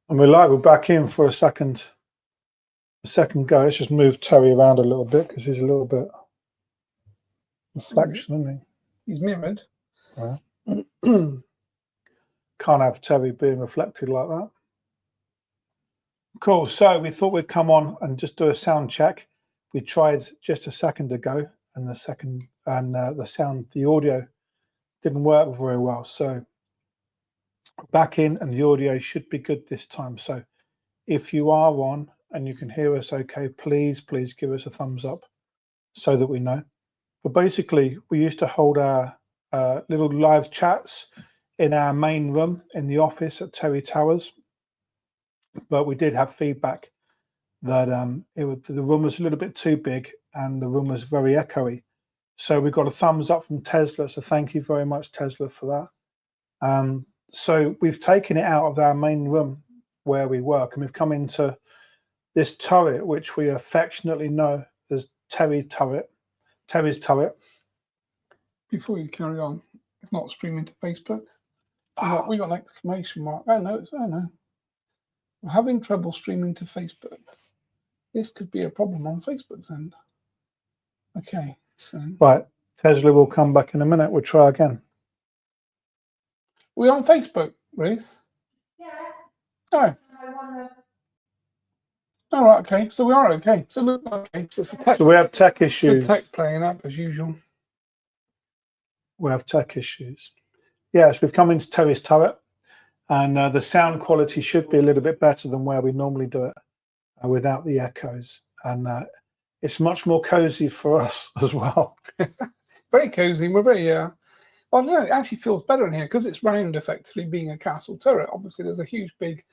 And we're back in for a second go. Let's just move Terry around a little bit because he's a little bit reflection, isn't he? He's mirrored. Right. Can't have Terry being reflected like that. Cool. So we thought we'd come on and just do a sound check. We tried just a second ago, and the audio didn't work very well. So back in, and the audio should be good this time. So if you are on and you can hear us okay, please give us a thumbs up so that we know. But basically, we used to hold our little live chats in our main room in the office at Terry Towers, but we did have feedback that the room was a little bit too big and the room was very echoey. So we got a thumbs up from Tesla. So thank you very much, Tesla, for that. So we've taken it out of our main room where we work, and we've come into this turret, which we affectionately know as Terry's turret. Before you carry on, it's not streaming to Facebook. We got an exclamation mark. Oh no. We're having trouble streaming to Facebook. This could be a problem on Facebook's end. Okay, so right, Tesla will come back in a minute. We'll try again. We're on Facebook, Ruth? Yeah. No. All right, okay. So we are okay. So look, okay. So we have tech issues. It's the tech playing up as usual. We have tech issues. Yes, we've come into Terry's turret, and the sound quality should be a little bit better than where we normally do it without the echoes. And it's much more cozy for us as well. Very cozy. We're very, well, no, it actually feels better in here because it's round, effectively, being a castle turret. Obviously, there's a huge, big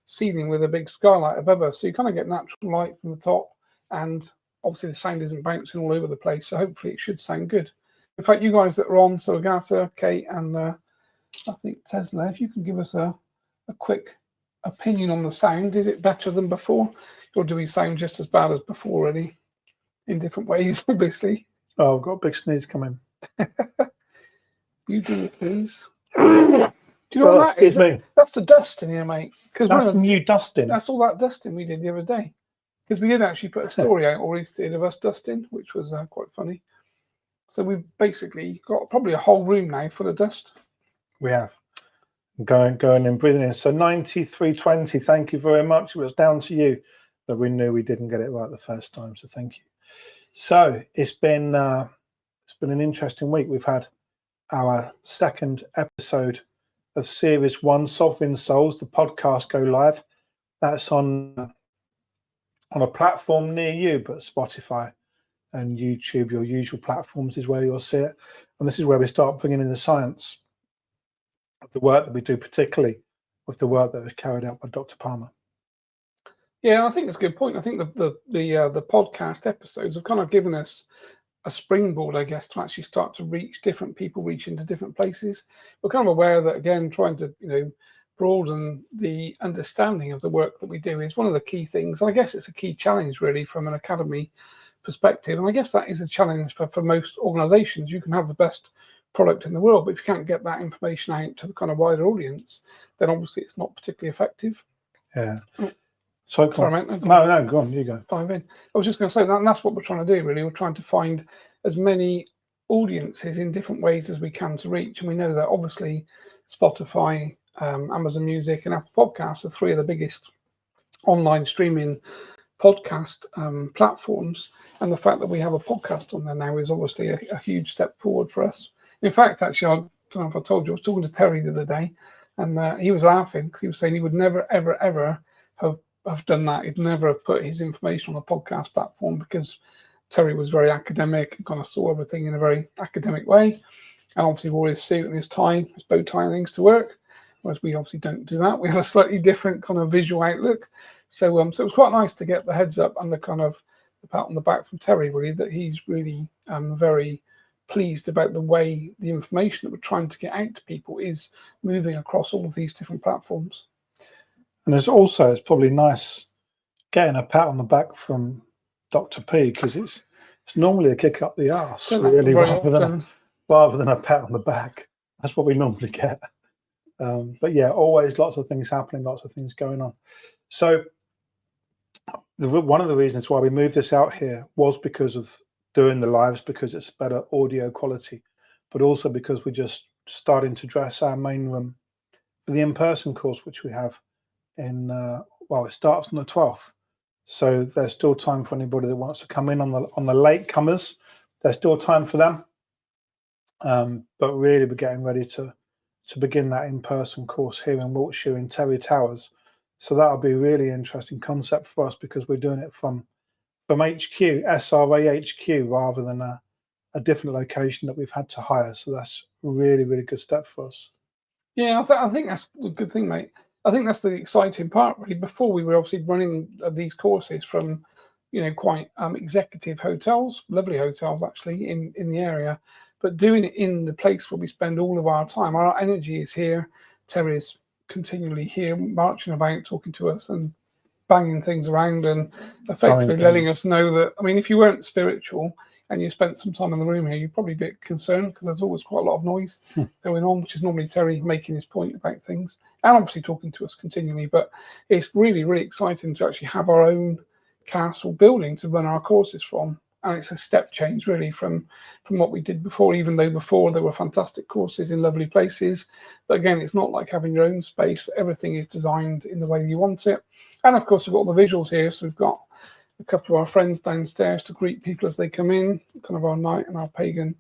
ceiling with a big skylight above us, so you kind of get natural light from the top, and obviously the sound isn't bouncing all over the place, so hopefully it should sound good. In fact, you guys that are on, so Agatha, Kate, and I think Tesla, if you can give us a quick opinion on the sound. Is it better than before, or do we sound just as bad as before already in different ways, obviously? Oh, I've got a big sneeze coming. You do it, please. Do you know what that is? Me. That's the dust in here, mate. That's new dusting. That's all that dusting we did the other day. Because we did actually put a story out already of us dusting, which was quite funny. So we've basically got probably a whole room now full of dust. We have. Going and breathing in. So 9320, thank you very much. It was down to you that we knew we didn't get it right the first time. So thank you. So it's been an interesting week. We've had our second episode of Series 1, Sovereign Souls, the podcast, go live. That's on a platform near you, but Spotify and YouTube, your usual platforms, is where you'll see it. And this is where we start bringing in the science of the work that we do, particularly with the work that was carried out by Dr. Palmer. Yeah, I think it's a good point. I think the podcast episodes have kind of given us a springboard, I guess, to actually start to reach different people, reach into different places. We're kind of aware that, again, trying to broaden the understanding of the work that we do is one of the key things. And I guess it's a key challenge, really, from an academy perspective. And I guess that is a challenge for most organizations. You can have the best product in the world, but if you can't get that information out to the kind of wider audience, then obviously it's not particularly effective. Yeah. Sorry, mate. No, go on, you go. Dive in. I was just going to say that's what we're trying to do, really. We're trying to find as many audiences in different ways as we can to reach. And we know that obviously Spotify, Amazon Music, and Apple Podcasts are three of the biggest online streaming podcast platforms. And the fact that we have a podcast on there now is obviously a huge step forward for us. In fact, actually, I don't know if I told you, I was talking to Terry the other day, and he was laughing because he was saying he would never, ever, ever have done that. He'd never have put his information on a podcast platform because Terry was very academic and kind of saw everything in a very academic way. And obviously wore his suit and his tie, his bow tie and things to work, whereas we obviously don't do that. We have a slightly different kind of visual outlook. So so it was quite nice to get the heads up and the kind of the pat on the back from Terry, really, that he's really very pleased about the way the information that we're trying to get out to people is moving across all of these different platforms. And it's probably nice getting a pat on the back from Dr. P, because it's normally a kick up the arse, really, rather than a pat on the back. That's what we normally get. But yeah, always lots of things happening, lots of things going on. So one of the reasons why we moved this out here was because of doing the lives, because it's better audio quality, but also because we're just starting to dress our main room for the in-person course, which we have in, it starts on the 12th. So there's still time for anybody that wants to come in on the late comers. There's still time for them. But really we're getting ready to begin that in-person course here in Wiltshire in Terry Towers. So that'll be a really interesting concept for us, because we're doing it from HQ, SRA HQ, rather than a different location that we've had to hire. So that's a really, really good step for us. Yeah, I think that's a good thing, mate. I think that's the exciting part, really. Before, we were obviously running these courses from, quite executive hotels, lovely hotels actually in the area, but doing it in the place where we spend all of our time. Our energy is here. Terry's continually here, marching about, talking to us and banging things around and effectively letting us know that, I mean, if you weren't spiritual and you spent some time in the room here, you'd probably be a bit concerned, because there's always quite a lot of noise going on, which is normally Terry making his point about things and obviously talking to us continually. But it's really, really exciting to actually have our own castle building to run our courses from. And it's a step change, really, from what we did before, even though before there were fantastic courses in lovely places. But again, it's not like having your own space. Everything is designed in the way you want it. And of course, we've got all the visuals here. So we've got a couple of our friends downstairs to greet people as they come in, kind of our knight and our pagan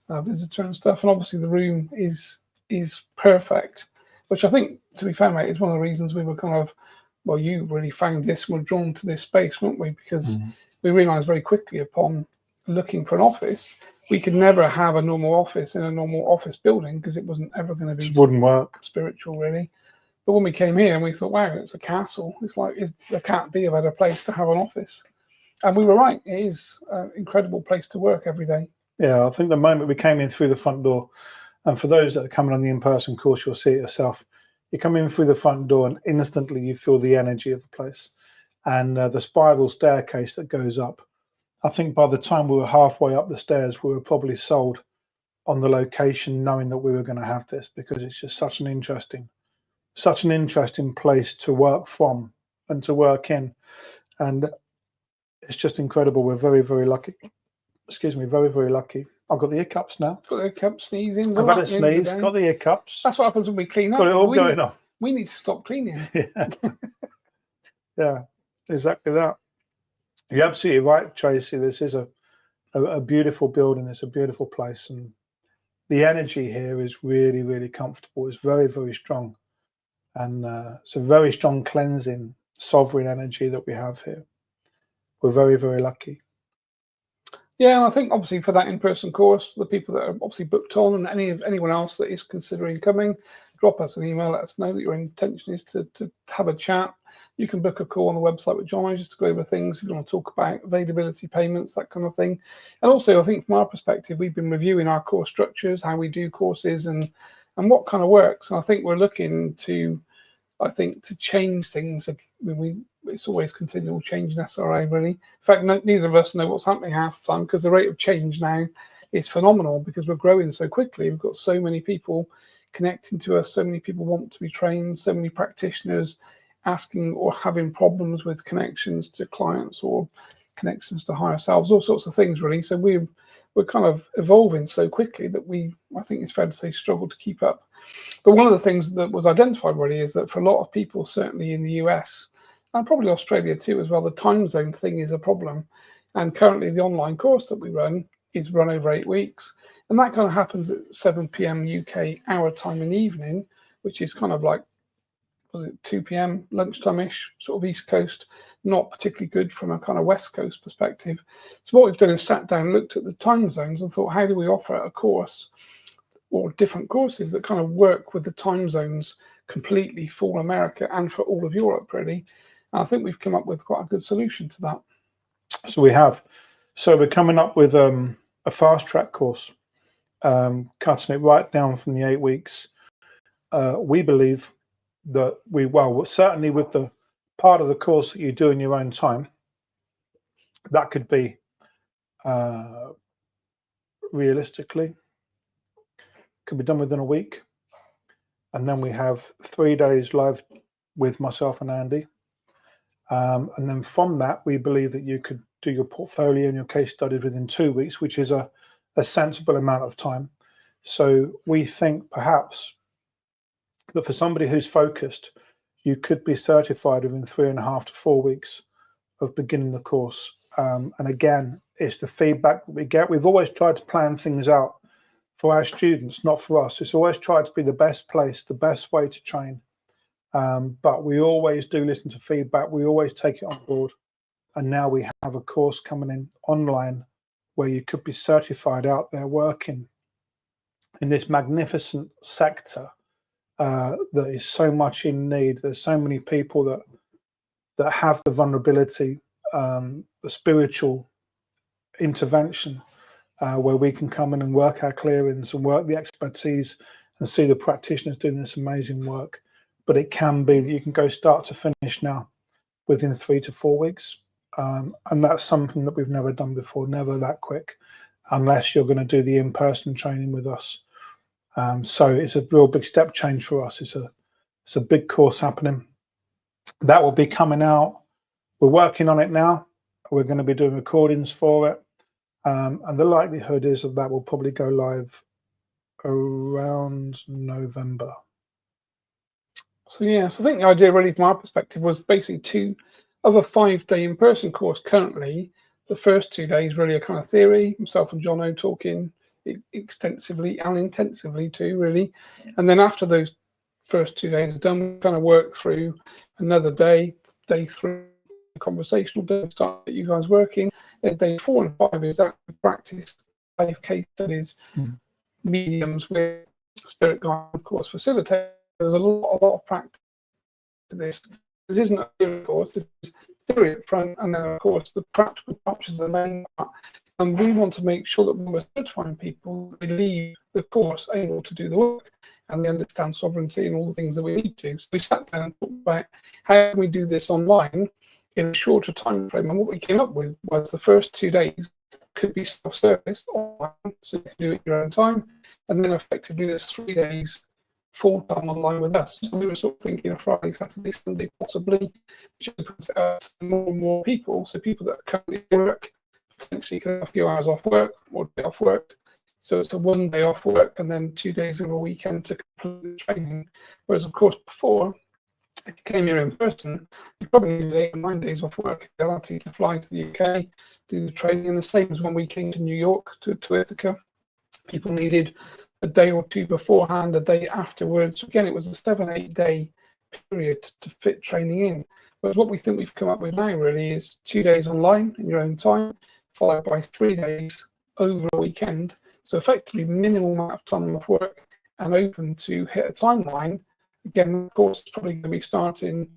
visitor and stuff. And obviously the room is perfect, which I think, to be fair, mate, is one of the reasons we were kind of, well, you really found this, we're drawn to this space, weren't we? Because we realised very quickly upon looking for an office, we could never have a normal office in a normal office building, because it wasn't ever going to be, wouldn't work, spiritual, really. But when we came here and we thought, wow, it's a castle. It's like, there can't be a better place to have an office. And we were right. It is an incredible place to work every day. Yeah, I think the moment we came in through the front door, and for those that are coming on the in-person course, you'll see it yourself. You come in through the front door and instantly you feel the energy of the place. And the spiral staircase that goes up. I think by the time we were halfway up the stairs, we were probably sold on the location, knowing that we were going to have this, because it's just such an interesting place to work from and to work in. And it's just incredible. We're very, very lucky. Excuse me, very, very lucky. I've got the hiccups now. Got the hiccups, sneezing. I've had a sneeze, got the hiccups. That's what happens when we clean up. Got it all going on. We need to stop cleaning. Yeah. Yeah, exactly that. You're absolutely right, Tracy. This is a beautiful building. It's a beautiful place. And the energy here is really, really comfortable. It's very, very strong. And it's a very strong cleansing, sovereign energy that we have here. We're very, very lucky. Yeah, and I think obviously for that in-person course, the people that are obviously booked on, and anyone else that is considering coming, drop us an email, let us know that your intention is to have a chat. You can book a call on the website with John just to go over things if you want to talk about availability, payments, that kind of thing. And also, I think from our perspective, we've been reviewing our course structures, how we do courses, and what kind of works. And I think we're looking to change things. It's always continual change in SRA, really. In fact, neither of us know what's happening half the time, because the rate of change now is phenomenal, because we're growing so quickly. We've got so many people connecting to us, so many people want to be trained, so many practitioners asking or having problems with connections to clients or connections to higher selves, all sorts of things, really. So we're kind of evolving so quickly that I think it's fair to say, struggle to keep up. But one of the things that was identified, really, is that for a lot of people, certainly in the US, and probably Australia too as well, the time zone thing is a problem. And currently the online course that we run is run over 8 weeks. And that kind of happens at 7 p.m. UK hour time in the evening, which is kind of like, 2 p.m. lunchtime-ish, sort of East Coast, not particularly good from a kind of West Coast perspective. So what we've done is sat down, looked at the time zones and thought, how do we offer a course or different courses that kind of work with the time zones completely for America and for all of Europe, really? And I think we've come up with quite a good solution to that. So we have. So we're coming up with a fast track course, cutting it right down from the 8 weeks. We believe that certainly with the part of the course that you do in your own time, that could be realistically could be done within a week. and then we have 3 days live with myself and Andy. And then from that, we believe that you could do your portfolio and your case studies within 2 weeks, which is a sensible amount of time. So we think perhaps that for somebody who's focused, you could be certified within 3.5 to 4 weeks of beginning the course. And again, it's the feedback that we get. We've always tried to plan things out for our students, not for us. It's always tried to be the best place, the best way to train. But we always do listen to feedback. We always take it on board. And now we have a course coming in online where you could be certified out there working in this magnificent sector that is so much in need. There's so many people that have the vulnerability, the spiritual intervention, where we can come in and work our clearings and work the expertise and see the practitioners doing this amazing work. But it can be that you can go start to finish now within 3 to 4 weeks. And that's something that we've never done before, never that quick, unless you're going to do the in-person training with us. So it's a real big step change for us. It's a big course happening. That will be coming out. We're working on it now. We're going to be doing recordings for it. And the likelihood is that will probably go live around November. So I think the idea really from our perspective was basically of a 5-day in-person course. Currently, the first 2 days really are kind of theory, myself and Jono talking extensively and intensively too, really. And then after those first 2 days are done, we kind of work through another day 3, conversational day, start get you guys working. Then day 4 and 5 is that practice, live case studies, mediums with spirit guide, of course, facilitators. There's a lot of practice to this. This isn't a theory course, this is theory up front, and then of course the practical part is the main part. And we want to make sure that when we're certifying people, they leave the course able to do the work and they understand sovereignty and all the things that we need to. So we sat down and talked about how can we do this online in a shorter time frame. And what we came up with was the first 2 days could be self-service online, so you can do it at your own time, and then effectively there's 3 days full time online with us. So we were sort of thinking of Friday, Saturday, Sunday, possibly, which puts it out to more and more people. So people that currently work potentially can have a few hours off work or day off work. So it's a 1 day off work and then 2 days of a weekend to complete the training. Whereas, of course, before, if you came here in person, you probably needed 8 or 9 days off work. They allowed you to fly to the UK, do the training. And the same as when we came to New York, to Ithaca. People needed a day or two beforehand, a day afterwards. So again, it was a 7-8 day period to fit training in. But what we think we've come up with now really is 2 days online in your own time, followed by 3 days over a weekend. So effectively minimal amount of time off work and open to hit a timeline. Again, of course, it's probably going to be starting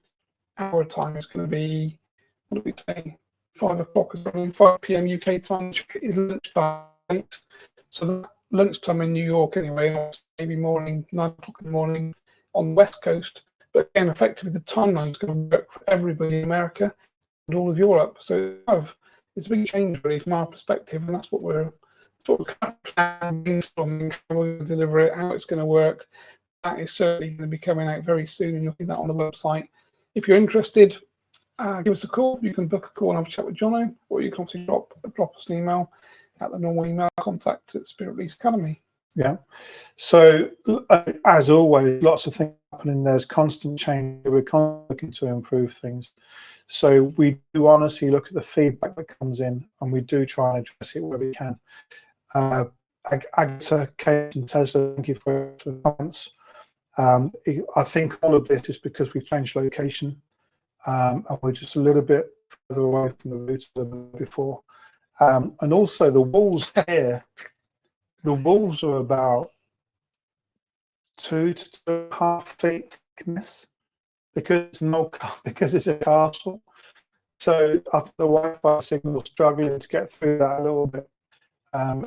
our time. It's going to be, what do we say, 5 o'clock or something, 5 p.m. UK time, which is lunchtime. So that lunchtime in New York anyway, maybe morning, 9 o'clock in the morning on the West Coast. But again, effectively the timeline is going to work for everybody in America and all of Europe. So it's a big change really from our perspective, and that's what we're sort of brainstorming how we're going to deliver it, how it's going to work. That is certainly going to be coming out very soon, and you'll see that on the website. If you're interested, give us a call. You can book a call and have a chat with Jono, or you can obviously drop us an email at the normal email contact at Spirit Release Academy. Yeah. So as always, lots of things happening. There's constant change. We're constantly looking to improve things. So we do honestly look at the feedback that comes in, and we do try and address it where we can. Agatha, Kate, and Tesla, thank you for the comments. I think all of this is because we've changed location, and we're just a little bit further away from the route than before. And also the walls here, the walls are about 2 to 2.5 feet thickness because it's a castle. So I think the Wi-Fi signal is struggling to get through that a little bit,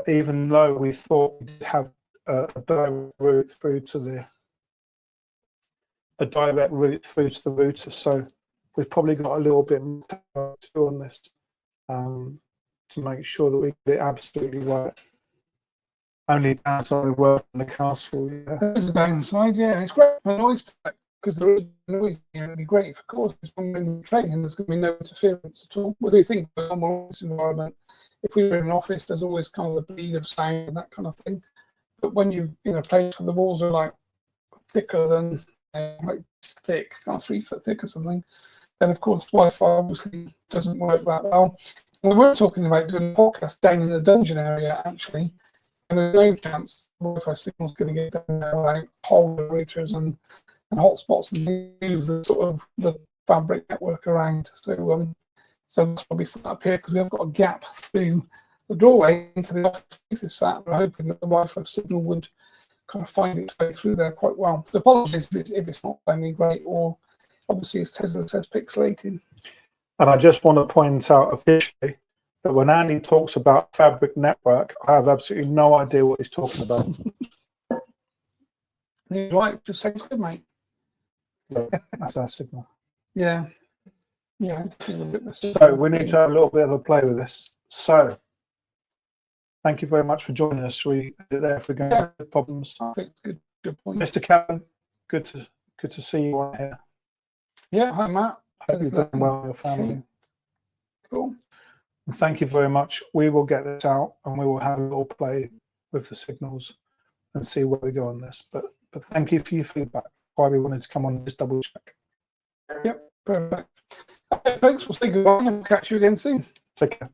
even though we thought we did have a direct route through to the router. So we've probably got a little bit more to do on this to make sure that we get it absolutely right. Only downside of working in the castle. Yeah. There's a downside, yeah. It's great a noise check, because there is noise. It'd be great if, of course, when we're in training, there's going to be no interference at all. What do you think of a normal office environment? If we were in an office, there's always kind of the bleed of sound and that kind of thing. But when you're in a place where the walls are like thicker than like thick, kind of 3 foot thick or something, then of course Wi-Fi obviously doesn't work that well. We were talking about doing a podcast down in the dungeon area actually, and there's no chance the Wi-Fi signal's going to get down there without whole routers and hotspots and use the sort of the fabric network around. So that's probably set up here because we have got a gap through the doorway into the office space. We're hoping that the Wi-Fi signal would kind of find its way through there quite well. So apologies if it's not sounding great, or obviously, as Tesla says, pixelating. And I just want to point out officially that when Andy talks about fabric network, I have absolutely no idea what he's talking about. He's right, just sounds good, mate. Yeah, that's our signal. Yeah. So we need to have a little bit of a play with this. So thank you very much for joining us. We did there for going problems. I think it's good point. Mr. Captain, good to see you on here. Yeah, hi Matt. Hope you've done well with your family. Cool. And thank you very much. We will get this out and we will have a little play with the signals and see where we go on this. But thank you for your feedback. Why we wanted to come on and just double check. Yep, perfect. Okay, thanks. We'll say goodbye and we'll catch you again soon. Take care.